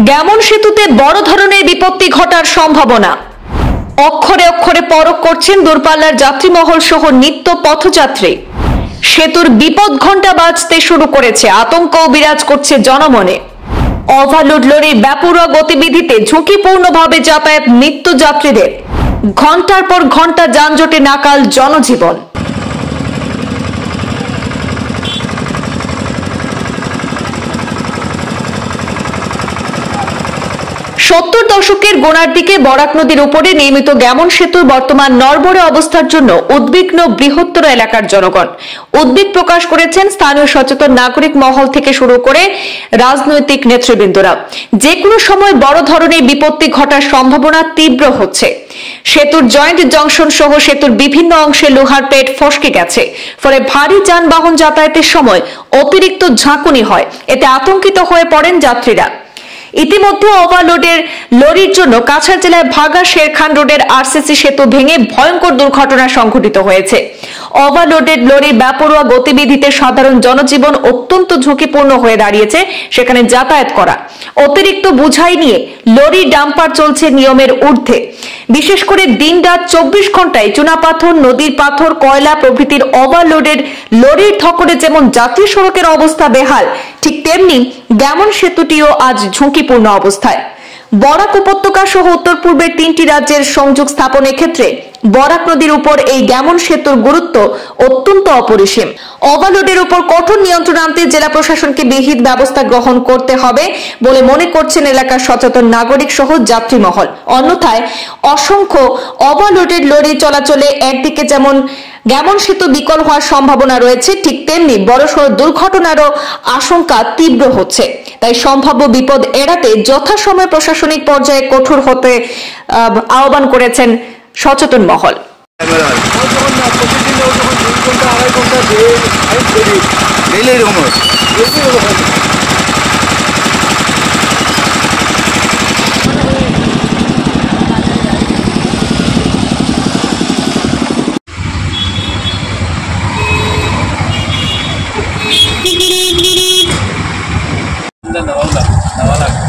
Gammon সেতুতে বড় ধরনের বিপত্তি ঘটার সম্ভাবনা। অক্ষরে অক্ষরে পরখ করছেন দূরপাল্লার যাত্রীমহল সহ নিত্য পথযাত্রী। সেতুর বিপদ ঘণ্টা বাজতে শুরু করেছে, আতঙ্কও বিরাজ করছে জনমনে। ওভারলোড লরির বেপরোয়া গতিবিধিতে ঝুঁকিপূর্ণভাবে যাতায়াত নিত্যযাত্রীদের। ঘণ্টার পর ঘণ্টা যানজটে নাকাল জনজীবন। সত্তর দশকের গোড়ার দিকে বরাক নদীর উপরে নির্মিত গ্যামন সেতুর বর্তমান নড়বড়ে অবস্থার জন্য উদ্বিগ্ন বৃহত্তর এলাকার জনগণ। উদ্বেগ প্রকাশ করেছেন স্থানীয় সচেতন নাগরিক মহল থেকে শুরু করে রাজনৈতিক নেতৃবৃন্দরা। যে কোনো সময় বড় ধরনের বিপত্তি ঘটার সম্ভাবনা তীব্র হচ্ছে। সেতুর জয়েন্ট জংশন সহ সেতুর বিভিন্ন অংশে লোহার পেট ফসকে গেছে, ফলে ভারী যানবাহন যাতায়াতের সময় অতিরিক্ত ঝাঁকুনি হয়। এতে আতঙ্কিত হয়ে পড়েন যাত্রীরা। ইতিমধ্যে ওভারলোডের লরির জন্য কাছাড় জেলায় ভাগা শেরখান রোডের আরসিসি সেতু ভেঙে ভয়ঙ্কর দুর্ঘটনা সংঘটিত হয়েছে। ওভারলোডের লরির বেপরোয়া গতিবিধিতে সাধারণ জনজীবন অত্যন্ত ঝুঁকিপূর্ণ হয়ে দাঁড়িয়েছে সেখানে যাতায়াত করা। অতিরিক্ত বোঝাই নিয়ে লরি ডাম্পার চলছে নিয়মের ঊর্ধ্বে। বিশেষ করে দিনরাত 24 ঘন্টায় চুনাপাথর, নদীর পাথর, কয়লা প্রভৃতির ওভারলোডের লরির ধকলে যেমন জাতীয় সড়কের অবস্থা বেহাল, ঠিক তেমনি গ্যামন সেতুটিও আজ ঝুঁকিপূর্ণ অবস্থায়। বরাক উপত্যকা সহ উত্তর পূর্বের 3টি রাজ্যের সংযোগ স্থাপনের ক্ষেত্রে বরাক নদীর উপর এই গ্যামন সেতুর গুরুত্ব অত্যন্ত অপরিসীম। ওভারলোডের উপর কঠোর নিয়ন্ত্রণ আনতে জেলা প্রশাসনকে বিহিত ব্যবস্থা গ্রহণ করতে হবে বলে মনে করছেন এলাকার সচেতন নাগরিক সহ যাত্রী মহল। অন্যথায় অসংখ্য ওভারলোডেড লরি চলাচলে একদিকে যেমন গ্যামন সেতু বিকল হওয়ার সম্ভাবনা রয়েছে, ঠিক তেমনি বড়সড় দুর্ঘটনারও আশঙ্কা তীব্র হচ্ছে। তাই সম্ভাব্য বিপদ এড়াতে যথাসময়ে প্রশাসনিক পর্যায়ে কঠোর হতে আহ্বান করেছেন সচেতন মহল। Nawala.